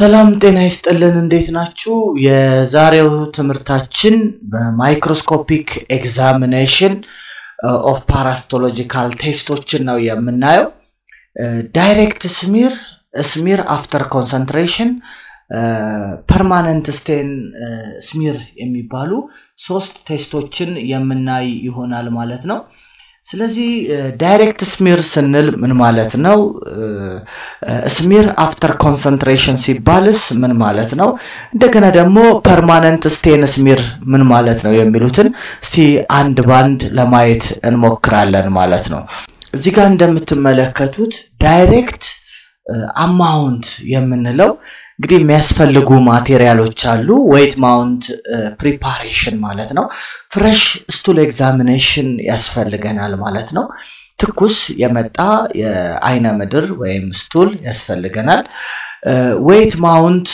ሰላም ጤና ይስጥልን እንዴት ናችሁ የዛሬው ትምርታችን በማይክሮስኮፒክ ኤግዛሚኔሽን ኦፍ ፓራሲቶሎጂካል ቴስቶችን ነው የምናየው ዳይሬክት ስሚር አፍተር ኮንሰንትሬሽን permanent stain smear የሚባሉ ሶስት ቴስቶችን የምናይ ይሆናል ማለት ነው ስለዚህ ዳይሬክት ስሚር ስንል ምን ማለት ነው ስሚር አፍተር ኮንሰንትሬሽን ሲባልስ ምን ማለት ነው እንደገና ደግሞ permanent stain smear ምን ማለት ነው የሚሉትን እስቲ አንድ ባንድ ለማየት እንሞክራለን ማለት ነው እዚህ ጋር እንደምትመለከቱት ዳይሬክት amount የምንለው እንግዲህ የሚያስፈልጉ ማቴሪያሎች አሉ weight mount preparation ማለት ነው fresh stool examination ያስፈልገናል ማለት ነው ትኩስ የመጣ የአይነ ምድር ወይም ስቱል ያስፈልገናል weight mount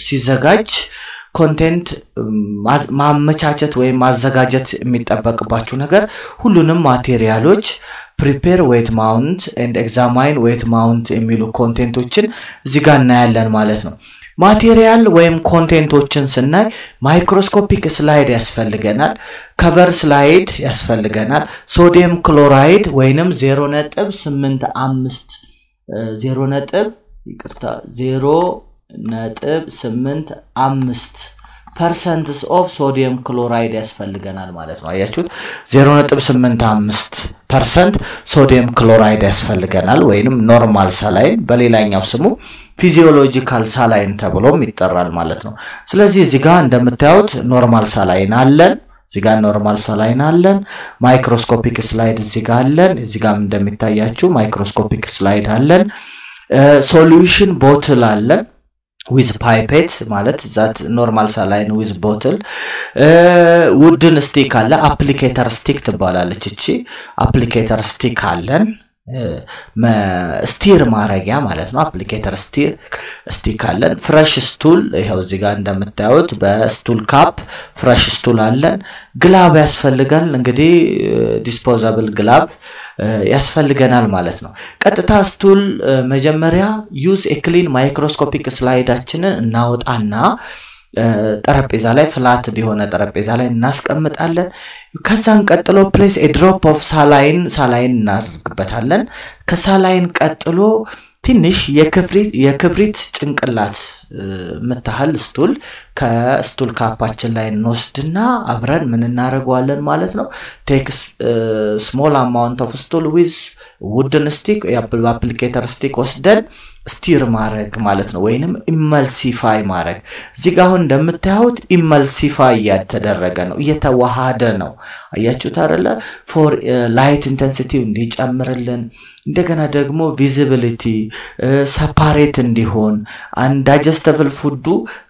ሲዘጋጅ ኮንቴንት ማመቻቸት ወይም ማዘጋጀት የሚጠበቅባችሁ ነገር ሁሉንም ማቴሪያሎች prepare weight mount and examine weight mount የሚሉ ኮንቴንቶችን እዚህ ጋር እናያለን ማለት ነው ማቴሪያል ወይም ኮንቴንቶችን ስናይ ማይክሮስኮፒክ ስላይድ ያስፈልገናል ከቨር ስላይድ ያስፈልገናል ሶዲየም ክሎራይድ ወይንም 0.85 0.85% of sodium chloride ያስፈልገናል ማለት ነው አያችሁት 0.85% sodium chloride ያስፈልገናል ወይንም ኖርማል ሳላይን በሌላኛው ስሙ ፊዚዮሎጂካል ሳላይን ተብሎም ይጠራል ማለት ነው ስለዚህ እዚህ ጋር እንደምታዩት ኖርማል ሳላይን አለን እዚህ ጋር ኖርማል ሳላይን አለን ማይክሮስኮፒክ ስላይድ እዚህ ጋር አለን እዚህ ጋር እንደሚታያችሁ ማይክሮስኮፒክ ስላይድ አለን solution bottle አለን with pipette ማለት that normal saline with bottle wooden stick አለ applicator stick ትባላለች እቺ applicator stick አለን ስቲር ማረጊያ ማለት ነው applicator stick አለን fresh stool ይሄው እዚህ ጋር እንደምታዩት በስቱል ካፕ fresh stool አለን ግላብ ያስፈልጋል እንግዲህ disposable ግላብ ያስፈልገናል ማለት ነው ቀጥታ ስቱል መጀመሪያ use a clean microscopic ስላይዳችንን እናወጣና ጠረጴዛ ላይ ፍላት ዲሆነ ጠረጴዛ ላይ እናስቀምጣለን ከዛን ቀጥሎ place a drop of saline እናርግበታለን ከሳላይን ቀጥሎ ትንሽ የክብሪት ጭንቅላት መታሃል ስቱል ከስቱል ካፓችን ላይ እንወስድና አብረን ምን እናረጋዋለን ማለት ነው take small amount of stool with wooden stick applicator stick ወስደን ስቲር ማረግ ማለት ነው ወይንም ኢመልሲፋይ ማረግ እዚህ ጋር አሁን እንደምታዩት ኢመልሲፋይ ያተደረገ ነው እየተዋሃደ ነው አያችሁት አይደለ for light intensity እንዲጨምርልን እንደገና ደግሞ visibility separate እንዲሆን and digestible food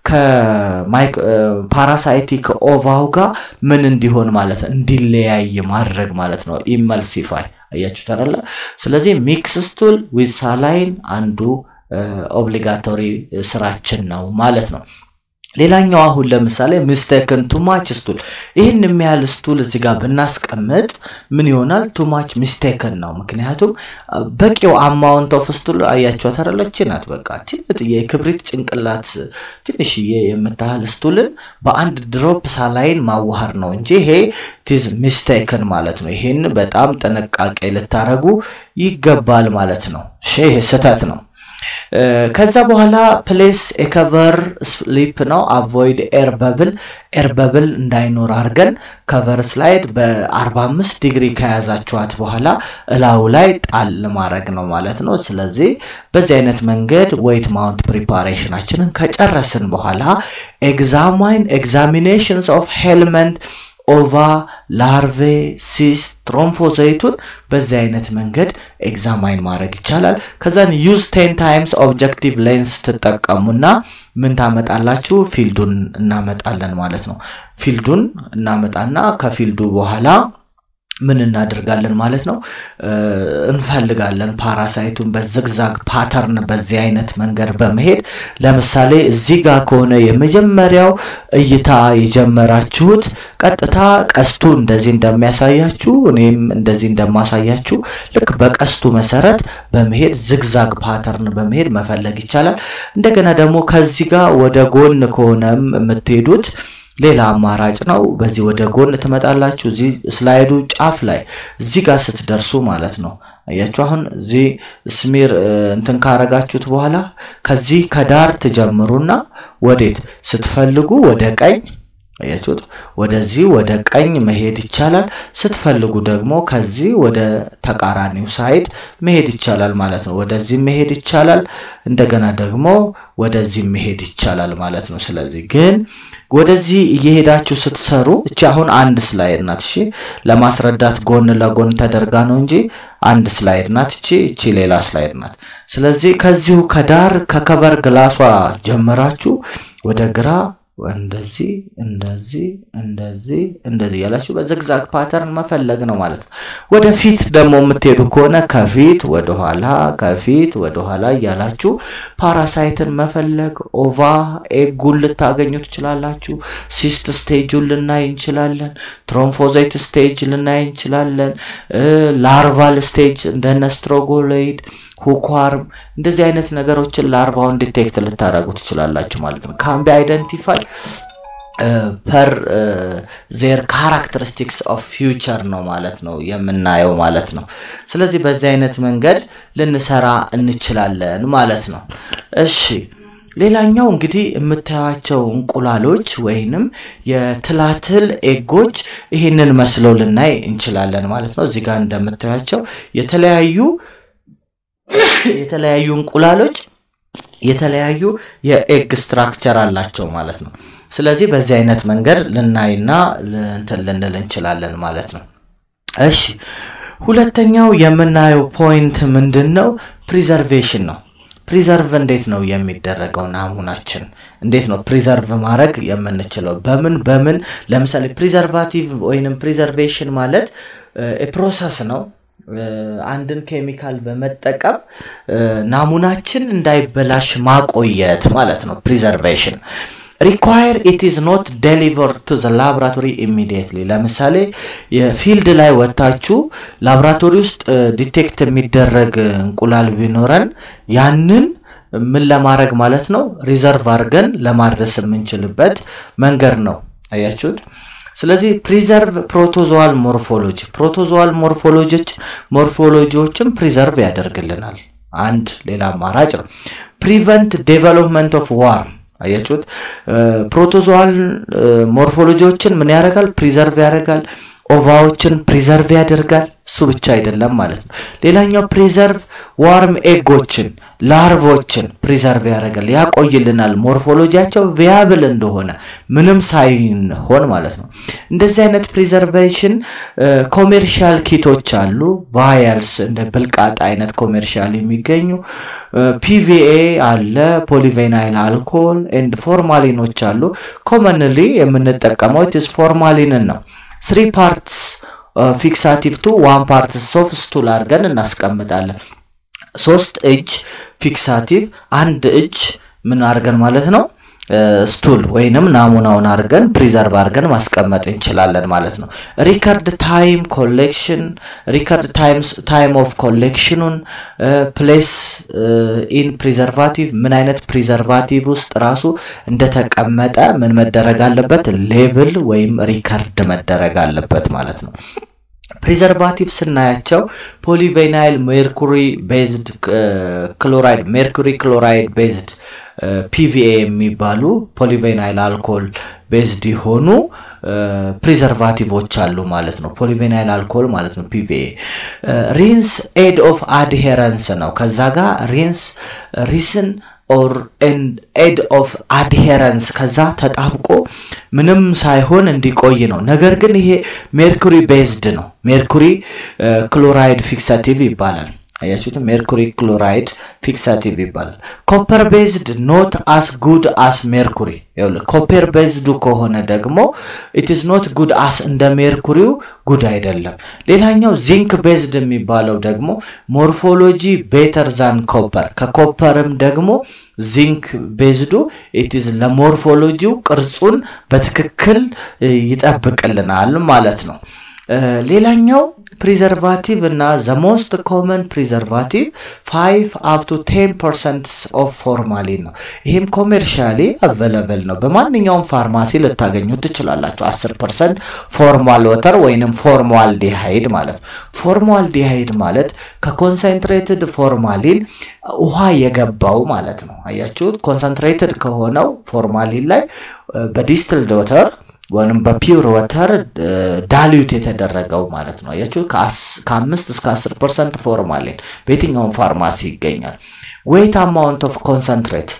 ከፓራሳይቲክ ኦቫው ጋር ምን እንዲሆን ማለት እንዲለያይ ማድረግ ማለት ነው ኢመልሲፋይ አያችሁት አይደለ ስለዚህ ሚክስ ስቱል with saline አንዱ ኦብሊጋቶሪ ስራችን ነው ማለት ነው ሌላኛው አሁን ለምሳሌ mistaken too much stool ይሄን የሚያል ስቱል እዚህ ጋር ብናስቀምጥ ምን ይሆናል too much mistaken ነው ምክንያቱም በቂው amount of stool አያችሁት አይደለች ናት በቃ ትንጥ የክብሪት ጭንቅላት ትንሽ የምታህል ስቱልን በአንድ ድሮፕ ሳላይን ማዋሃር ነው እንጂ ይሄ is mistaken ማለት ነው ይሄን በጣም ጥንቃቄ ልታረጉ ይገባል ማለት ነው ይሄ ስህተት ነው ከዛ በኋላ place a cover slip ነው avoid air bubble እንዳይኖር አርገን cover slide በ45 ዲግሪ ከያዛችኋት በኋላ እላው ላይ ጣል ማድረግ ነው ማለት ነው ስለዚህ በዚህ አይነት መንገድ weight mount preparationአችንን ከጨረስን በኋላ examinations of helminth ova larvae cyst thrombocyte በዚህ አይነት መንገድ ኤግዛማይን ማድረግ ይቻላል ከዛን use 10 times objective lens ተጠቀሙና ምን ታመጣላችሁ ፊልዱን እናመጣለን ማለት ነው ፊልዱን እናመጣና ከፊልዱ በኋላ ምን እናደርጋለን ማለት ነው እንፈልጋለን ፓራሳይቱን በዝግዛግ ፓተርን በዚህ አይነት መንገድ በመሄድ ለምሳሌ እዚህ ጋር ከሆነ የመጀመሪያው እይታ የጀመራችሁት ቀጥታ ቀስቱ እንደዚህ እንደሚያሳያችሁ እኔም እንደዚህ እንደማሳያችሁ ልክ በቀስቱ መሰረት በመሄድ ዝግዛግ ፓተርን በመሄድ መፈለግ ይቻላል እንደገና ደግሞ ከዚህ ጋር ወደ ጎን ከሆነም የምትሄዱት ሌላ አማራጭ ነው በዚህ ወደ ጎን ተመጣላችሁ እዚ ስላይዱ ጫፍ ላይ እዚ ጋር ስትደርሱ ማለት ነው አያችሁ አሁን እዚ ስሚር እንትን ካረጋችሁት በኋላ ከዚህ ከዳር ተጀምሩና ወዴት ስትፈልጉ ወደ ቀኝ አያችሁት ወደዚህ ወደ ቀኝ መሄድ ይቻላል ስትፈልጉ ደግሞ ከዚህ ወደ ተቃራኒው ሳይድ መሄድ ይቻላል ማለት ነው ወደዚህ መሄድ ይቻላል እንደገና ደግሞ ወደዚህ መሄድ ይቻላል ማለት ነው ስለዚህ ግን ወደዚህ እየሄዳችሁ ስትሰሩ እቺ አሁን አንድ ስላይድ ናት እሺ ለማስረዳት ጎን ለጎን ተደርጋ ነው እንጂ አንድ ስላይድ ናት እቺ ሌላ ስላይድ ናት ስለዚህ ከዚሁ ከዳር ከከቨር ግላሷ ጀመራችሁ ወደ ግራ እንደዚህ ያላችሁ በዝግዛግ ፓተርን መፈለግ ነው ማለት ነው ወደፊት ደግሞ የምትሄዱ ከሆነ ከፊት ወደ ኋላ ያላችሁ ፓራሳይትን መፈለግ ኦቫ ኤጉል ልታገኙ ትችላላችሁ ሲስት ስቴጁን ልናይ እንችላለን ትሮምፎዛይት ስቴጅ ልናይ እንችላለን ላርቫል ስቴጅ እንደነ ስትሮጎሎይድ ሁኳርም እንደዚህ አይነት ነገሮችን ላርቫውን ዲቴክት ልታደርጉ ትችላላችሁ ማለት ነው can be identified per their characteristics of future ነው ማለት ነው የምናየው ማለት ነው ስለዚህ በዚህ አይነት መንገድ ልንሰራ እንችላለን ማለት ነው እሺ ሌላኛው እንግዲህ የምታያቸው እንቁላሎች ወይንም የትላትል ኤጎች ይሄንን መስለው ልናይ እንችላለን ማለት ነው እዚህ ጋር እንደምታያቸው የተለያዩ እንቁላሎች የተለያዩ የኤግ ስትራክቸር አላቸው ማለት ነው ስለዚህ በዚህ አይነት መንገድ ልናይና ልንል እንችላለን ማለት ነው እሺ ሁለተኛው የምናየው ፖይንት ምንድነው ፕሪዘርቬሽን ነው ፕሪዘርቭ እንዴት ነው የሚደረገው ናሙናችን እንዴት ነው ፕሪዘርቭ ማድረግ የምንችለው በምን ለምሳሌ ፕሪዘርቫቲቭ ወይንም ፕሪዘርቬሽን ማለት ፕሮሰስ ነው አንድን ኬሚካል በመጠቀም ናሙናችን እንዳይበላሽ ማቆየት ማለት ነው preservation require it is not delivered to the laboratory immediately ለምሳሌ የፊልድ ላይ ወጣችሁ ላቦራቶሪ ውስጥ ዲቴክት የሚደረግ እንቁላል ቢኖረን ያንን ምን ለማድረግ ማለት ነው ሪዘርቭ አድርገን ለማድረስ የምንችልበት መንገድ ነው አያችሁት ስለዚህ ፕሪዘርቭ ፕሮቶዞዋል ሞርፎሎጂዎችን ፕሪዘርቭ ያደርግልናል አንድ ሌላ አማራጭ ነው prevent development of worm አያችሁት ፕሮቶዞዋል ሞርፎሎጂዎችን ምን ያደርጋል ፕሪዘርቭ ያደርጋል ኦቫዎችን ፕሪዘርቭ ያደርጋል እሱ ብቻ አይደለም ማለት ነው ሌላኛው ፕሪዘርቭ ዋርም ኤጎችን ላርቮችን ፕሪዘርቭ ያደርጋል ያቆይልናል ሞርፎሎጂያቸው ቪያብል እንደሆነ ምንም ሳይሆን ማለት ነው እንደዚህ አይነት ፕሪዘርቬሽን ኮሜርሻል ኪቶች አሉ ቫያልስ እንደ ብልቃጥ አይነት ኮሜርሻል የሚገኙ PVA አለ ፖሊቬናይል አልኮል ኤንድ ፎርማሊኖች አሉ ኮመንሊ የምንጠቀመው ኢትስ ፎርማሊንን ነው 3 parts fixative to 1 part soft stool አርገን እናስቀምጣለን 3 እጅ fixative አንድ እጅ ምን አርገን ማለት ነው ስቱል ወይንም ናሙናውን አርገን ፕሪዘርቭ አርገን ማስቀመጥ እንችላለን ማለት ነው ሪከርድ ታይም ኦፍ ኮሌክሽኑን ፕሌስ ኢን ፕሪዘርቫቲቭ ምን አይነት ፕሪዘርቫቲቭ ውስጥ ራሱ እንደተቀመጠ ምን መደረግ አለበት ሌብል ወይም ሪከርድ መደረግ አለበት ማለት ነው preservative ስናያቸው polyvinyl mercury based chloride based PVA የሚባሉ polyvinyl alcohol based ሆኑ preservativeዎች አሉ ማለት ነው polyvinyl alcohol ማለት ነው PVA rinse aid of adherence ነው ከዛ ጋር resin or an aid of adherence ከዛ ተጣብቆ ምንም ሳይሆን እንዲቆይ ነው ነገር ግን ይሄ mercury based ነው mercury chloride fixative ይባላል አያችሁት ሜርኩሪ ክሎራይድ ፊክሳቲቭ ይባላል ኮፐር ቤዝድ ኖት አስ ጉድ አስ ሜርኩሪ ይኸውልህ ኮፐር ቤዝድ ከሆነ ደግሞ it is not good as እንደ ሜርኩሪው ጉድ አይደለም ሌላኛው ዚንክ ቤዝድ የሚባለው ደግሞ ሞርፎሎጂ ቤተር ዛን ኮፐር ከኮፐርም ደግሞ ዚንክ ቤዝዱ it is ለሞርፎሎጂው ቅርጹን በትክክል ይጠብቅልናል ማለት ነው ሌላኛው preservative እና the most common preservative 5 up to 10% of formalin ነው ይሄም commercially available ነው በማንኛውም ፋርማሲ ልታገኙት ትችላላችሁ 10% formal water ወይንም formaldehyde ማለት formaldehyde ማለት ከconcentrated formalin ውሃ የገባው ማለት ነው አያችሁት concentrated ከሆነው formalin ላይ በdistilled water ወንም በፒውር ዋተር ዳይሉት የተደረገው ማለት ነው አያችሁ ከ5 እስከ 10% ፎርማሊን በየትኛውም ፋርማሲ ይገኛል weight amount of concentrate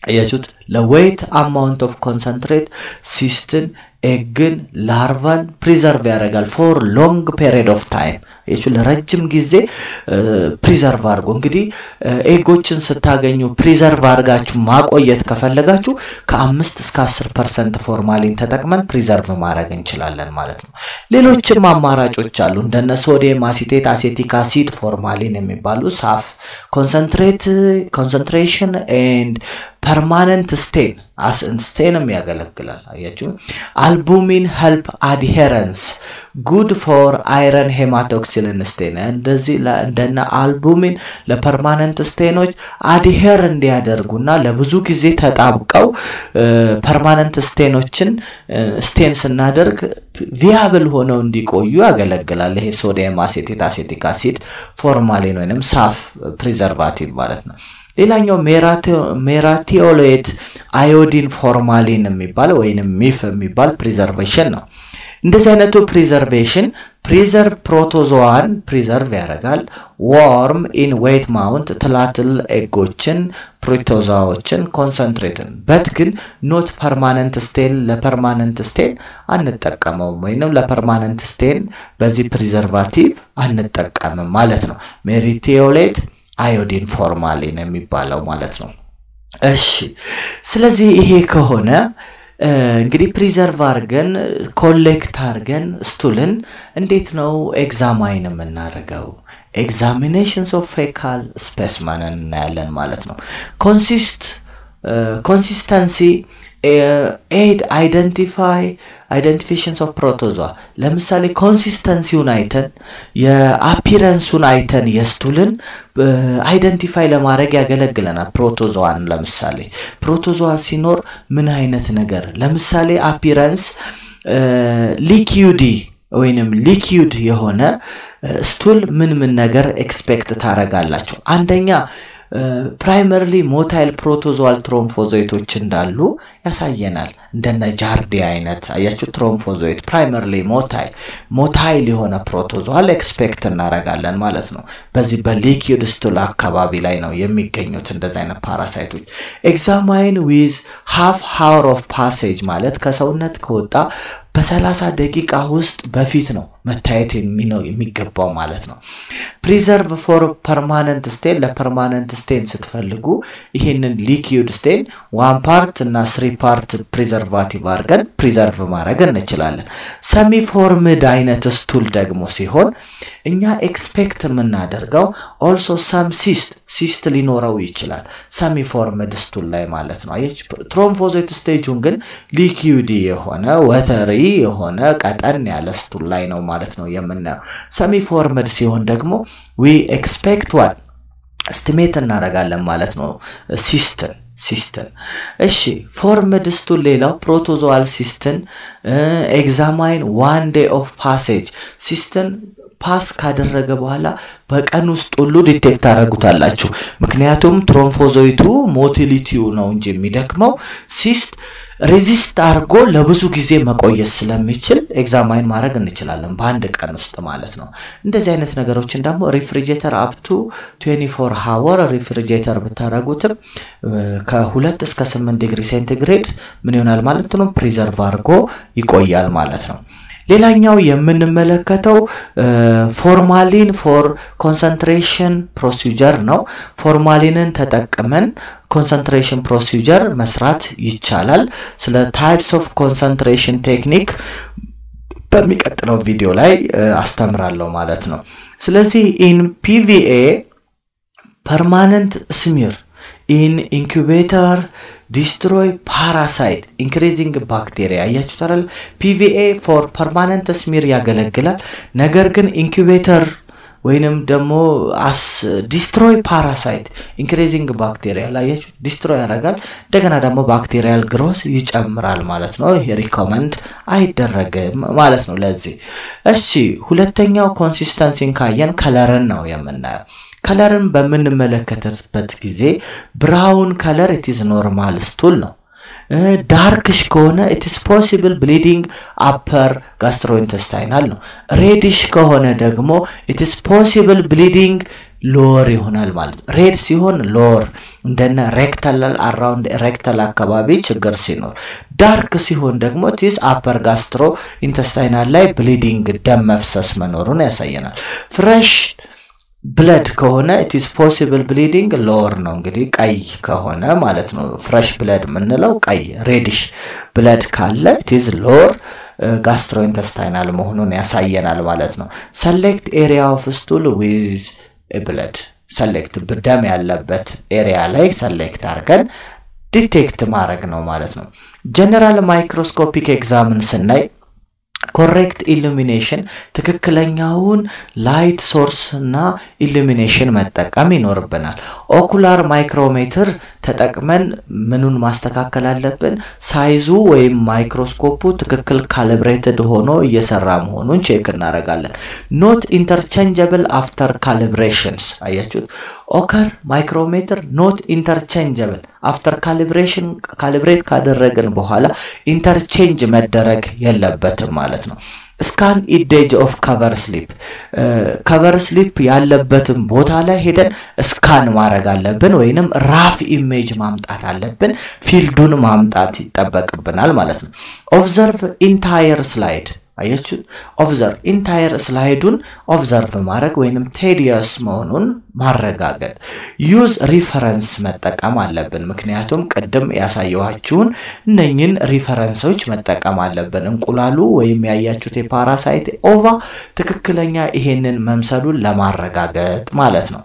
አያችሁት ለweight amount of concentrate cystin ኤግን ላርቫን ፕሪዘርቭ ያደርጋል for long period of time እሱ ለረጅም ጊዜ ፕሪዘርቭ አድርጎ እንግዲህ ኤጎችን ስታገኙ ፕሪዘርቭ አድርጋችሁ ማቆየት ከፈለጋችሁ ከ5 እስከ 10% ፎርማሊን ተጠቅመን ፕሪዘርቭ ማድረግ እንችላለን ማለት ነው ሌሎችም አማራጮች አሉ እንደነ ሶዲየም አሲቴት አሴቲክ አሲድ ፎርማሊን የሚባሉ ሳፍ concentration and permanent stain as stainም ያገለግላል አያችሁ albumin help adherence good for iron hematoxylin stain እንደዚህ እንደነ albumin ለፐርማነንት ስቴኖች adhere እንዲያደርጉና ለብዙ ጊዜ ተጣብቀው ፐርማነንት ስቴኖችን ስቴን ስናደርግ viable ሆነው እንዲቆዩ ያገለግላል ይሄ ሶዲየም አሴቴት አሴቲክ አሲድ ፎርማሊን ወይንም ሳፍ ፕሪዘርቫቲቭ ማለት ነው ሌላኛው ሜራቲዮሌት አዮዲን ፎርማሊን የሚባል ወይንም ሚፍ የሚባል ፕሪዘርቬሽን ነው እንደዚህ አይነቱ ፕሪዘርቬሽን ፕሪዘርቭ ፕሮቶዞዋን ፕሪዘርቭ ያደርጋል warm in weight mount ትላትል ኤጎችን ፕሮቶዞዋዎችን ኮንሰንትሬትን በት ግን ኖት ፐርማነንት ስቴን ለፐርማነንት ስቴን አንጠቀመውም ወይንም ለፐርማነንት ስቴን በዚህ ፕሪዘርቫቲቭ አንጠቀምም ማለት ነው ሜሪቲዮሌት አዮዲን ፎርማሊን የሚባለው ማለት ነው እሺ ስለዚህ ይሄ ከሆነ እንግዲህ ፕሪዘርቭ አርገን ኮሌክት አርገን ስቱልን እንዴት ነው ኤግዛማይን የምናደርገው examinations of fecal specimen እናያለን ማለት ነው consistency aid identifications of protozoa ለምሳሌ ኮንሲስተንሲውን አይተን የአፒረንሱን አይተን የስቱልን አይደንቲፋይ ለማድረግ ያገለግለናል ፕሮቶዞዋን ለምሳሌ ፕሮቶዞዋ ሲኖር ምን አይነት ነገር ለምሳሌ አፒረንስ ሊኪዩዲ ወይንም ሊኪዩድ የሆነ ስቱል ምን ነገር ኤክስፔክት ታረጋላችሁ አንደኛ primarily motile protozoal thrombozoites እንዳሉ ያሳየናል እንደነ ጃርዲ አይነት አያችሁ thrombozoite primarily motile የሆነ protozoal ኤክስፔክት እናረጋለን ማለት ነው በዚህ በሊኪዩድ ስቱል አካባቢ ላይ ነው የሚገኙት እንደዛ አይነት ፓራሳይቶች examine with half hour of passage ማለት ከሰውነት ከወጣ በ30 ደቂቃ ውስጥ በፊት ነው መታየት የሚገባው ማለት ነው preserve for permanent stain ለፐርማነንት ስቴን ስትፈልጉ ይሄንን liquid stain 1 part እና 3 part preservative አርገን preserve ማድረግ እንችላለን semi formed አይነት ስቱል ደግሞ ሲሆን እኛ ኤክስፔክት የምናደርገው also some cyst ሊኖረው ይችላል semi formed ስቱል ላይ ማለት ነው አየች thrombozoite stage ግን liquid የሆነ watery የሆነ ቀጠን ያለ ስቱል ላይ ነው ማለት ነው የምናየው semi formed ሲሆን ደግሞ we expect what estimate እናደርጋለን ማለት ነው cystin እሺ formed stool ሌላው protozoal cystin examine 1 day of passage cystin ፓስ ካደረገ በኋላ በቀን ውስጥ ሁሉ ዲቴክት አደረጉታላችሁ ምክንያቱም ትሮምፎዞይቱ ሞቲሊቲው ነው እንጂ የሚደክመው ሲስት ሬዚስት አርጎ ለብዙ ጊዜ መቆየት ስለሚችል ኤግዛማይን ማድረግ እንችላለን በአንድ ቀን ውስጥ ማለት ነው እንደዚህ አይነት ነገሮችን ደግሞ ሪፍሪጀሬተር አፕ ቱ 24 hour ሪፍሪጀሬተር ብታረጉትም ከ2 እስከ 8 ዲግሪ ሴንቲግሬድ ምን ይሆናል ማለት ነው ፕሪዘርቭ አርጎ ይቆያል ማለት ነው ሌላኛው የምንመለከተው ፎርማሊን ፎር ኮንሰንትሬሽን ፕሮሲጀር ነው። ፎርማሊንን ተጠቅመን ኮንሰንትሬሽን ፕሮሲጀር መስራት ይቻላል። ስለ ታይፕስ ኦፍ ኮንሰንትሬሽን ቴክኒክ በሚቀጥለው ቪዲዮ ላይ አስተምራለሁ ማለት ነው። ስለዚህ in PVA permanent smear in incubator destroy parasite increasing bacteria ያያችሁታል። PVA for permanent smear ያገለግላል። ነገር ግን ኢንኩቤተር ወይንም ደግሞ as destroy parasite increasing bacteria ላያችሁ destroy ያደርጋል። እንደገና ደግሞ bacterial growth ይጨምራል ማለት ነው። ይሄ ሪኮመንድ አይደረግም ማለት ነው። ለዚህ እሺ ሁለተኛው ኮንሲስተንሲን ካየን ከለርን ነው የምናየው። ከለርን በምንመለከትበት ጊዜ ብራውን ከለር it is normal stool ነው። ዳርክሽ ከሆነ it is possible bleeding upper gastrointestinal ነው። ሬዲሽ ከሆነ ደግሞ it is possible bleeding lower ይሆናል ማለት ነው። ሬድ ሲሆን lower እንደነ rectal around rectal አካባቢ ችግር ሲኖር፣ ዳርክ ሲሆን ደግሞ it is upper gastrointestinal ላይ bleeding ደም መፍሰስ መኖሩን ያሳየናል። ፍሬሽ blood ከሆነ it is possible bleeding lower ነው። እንግዲህ ቀይ ከሆነ ማለት ነው fresh blood ምንለው ቀይ reddish blood ካለ it is lower gastrointestinal መሆኑን ያሳየናል ማለት ነው። select area of stool with a blood select በደም ያለበት ኤሪያ ላይ select አድርገን ዲቴክት ማድረግ ነው ማለት ነው። general microscopic examine ስናይ correct illumination ትክክለኛውን light source እና illumination መጠቀም ይኖርብናል። ocular micrometer ተጠቅመን ምኑን ማስተካከል አለብን? ሳይዙ ወይም ማይክሮስኮፑ ትክክል calibrated ሆኖ እየሰራ መሆኑን ቼክ እናደርጋለን። not interchangeable after calibrations አያችሁት? ocular micrometer not interchangeable after calibration calibrate ካደረግን በኋላ interchange መደረግ የለበትም ማለት ነው። scan edge of cover slip ያለበትን ቦታ ላይ ሄደን ስካን ማድረግ አለብን ወይንም ራፍ ኢሜጅ ማምጣት አለብን። ፊልዱን ማምጣት ይጠበቅብናል ማለት ነው። observe entire slide አያችሁ observe entire ስላይዱን observe ማድረግ ወይንም tedious መሆኑን ማረጋገጥ። use reference መጠቀም አለብን። ምክንያቱም ቀደም ያሳየዋችሁን እነኝን ሪፈረንሶች መጠቀም አለብን። እንቁላሉ ወይም ያያችሁት የፓራሳይት ኦቫ ትክክለኛ ይሄንን መምሰሉን ለማረጋገጥ ማለት ነው።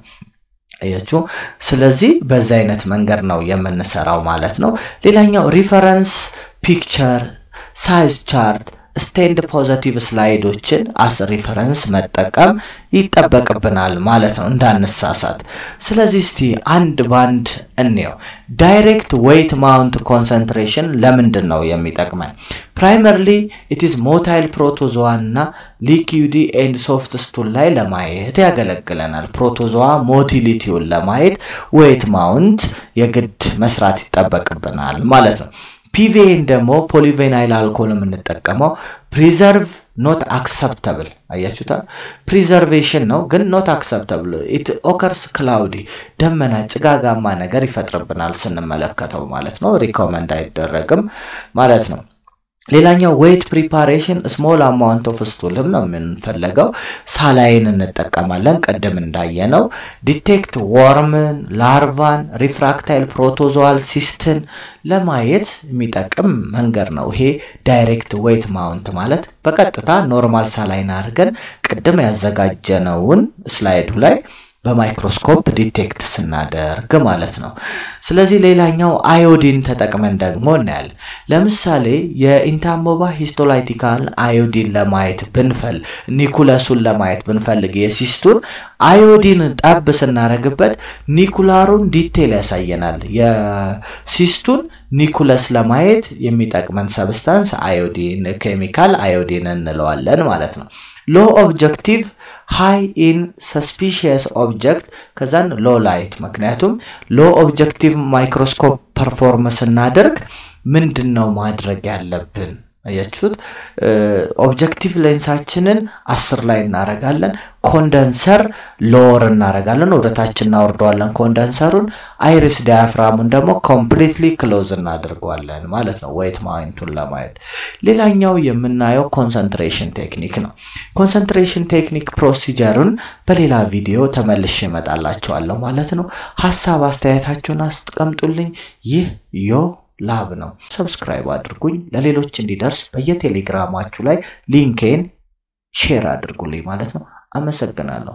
አያችሁ ስለዚህ በዛ አይነት መንገድ ነው የምንሰራው ማለት ነው። ሌላኛው ሪፈረንስ ፒክቸር ሳይዝ ቻርት stand positive ስላይዶችን as reference መጠቀም ይጠበቅብናል ማለት ነው እንዳንሳሳት። ስለዚህ እስቲ አንድ ባንድ እንየው። direct weight mount concentration ለምንድን ነው የሚጠቅመን? primarily it is motile protozoa እና liquid and soft stool ላይ ለማየት ያገለግለናል። protozoa motility-ውን ለማየት weight mount የግድ መስራት ይጠበቅብናል ማለት ነው። PVA ደግሞ polyvinyl alcohol የምንጠቀመው preserve not acceptable አያችሁታ preservation ነው ግን not acceptable it occurs cloudy ደመና ጭጋጋማ ነገር ይፈጥርብናል ስንመለከተው ማለት ነው። ሪኮመንድ አይደረግም ማለት ነው። ሌላኛው weight preparation small amount of stool ነው የምንፈልገው። ሳላይን እንጠቀማለን ቀደም እንዳየነው detect worm larva refractile protozoal cystin ለማየት የሚጠቅም መንገድ ነው ይሄ direct weight mount ማለት በቀጥታ ኖርማል ሳላይን አድርገን ቀደም ያዘጋጀነውን ስላይዱ ላይ በማይክሮስኮፕ ዲቴክት ስናደርግ ማለት ነው። ስለዚህ ሌላኛው አዮዲን ተጠቅመን ደግሞ እናያለን። ለምሳሌ የኢንታሞባ ሂስቶላይቲካል አዮዲን ለማየት ብንፈልግ ኒኩለሱን ለማየት ብንፈልግ የሲስቱን አዮዲን ጣብ ስናረግበት ኒኩላሩን ዲቴል ያሳየናል። የሲስቱን ኒኩለስ ለማየት የሚጠቅመን ሰብስታንስ አዮዲን ኬሚካል አዮዲን እንለዋለን ማለት ነው። low objective high in suspicious object ከዛን low light ምክንያቱም low objective microscope performance እናደርግ ምንድነው ማድረግ ያለብን አያችሁት ኦብጀክቲቭ ሌንሳችንን 10 ላይ እናረጋለን ኮንደንሰር ሎወር እናረጋለን ወደታች እናወርደዋለን ኮንደንሰሩን አይሪስ ዳያፍራሙን ደግሞ ኮምፕሊትሊ ክሎዝ እናደርገዋለን ማለት ነው ዌት ማውንቱን ለማየት ሌላኛው የምናየው ኮንሰንትሬሽን ቴክኒክ ነው ኮንሰንትሬሽን ቴክኒክ ፕሮሲጀሩን በሌላ ቪዲዮ ተመልሼ እመጣላችኋለሁ ማለት ነው ሐሳብ አስተያየታችሁን አስቀምጡልኝ ይህ ዮ ላብ ነው ሰብስክራይብ አድርጉኝ ለሌሎች እንዲደርስ በየቴሌግራማችሁ ላይ ሊንኬን ሼር አድርጉልኝ ማለት ነው አመሰግናለሁ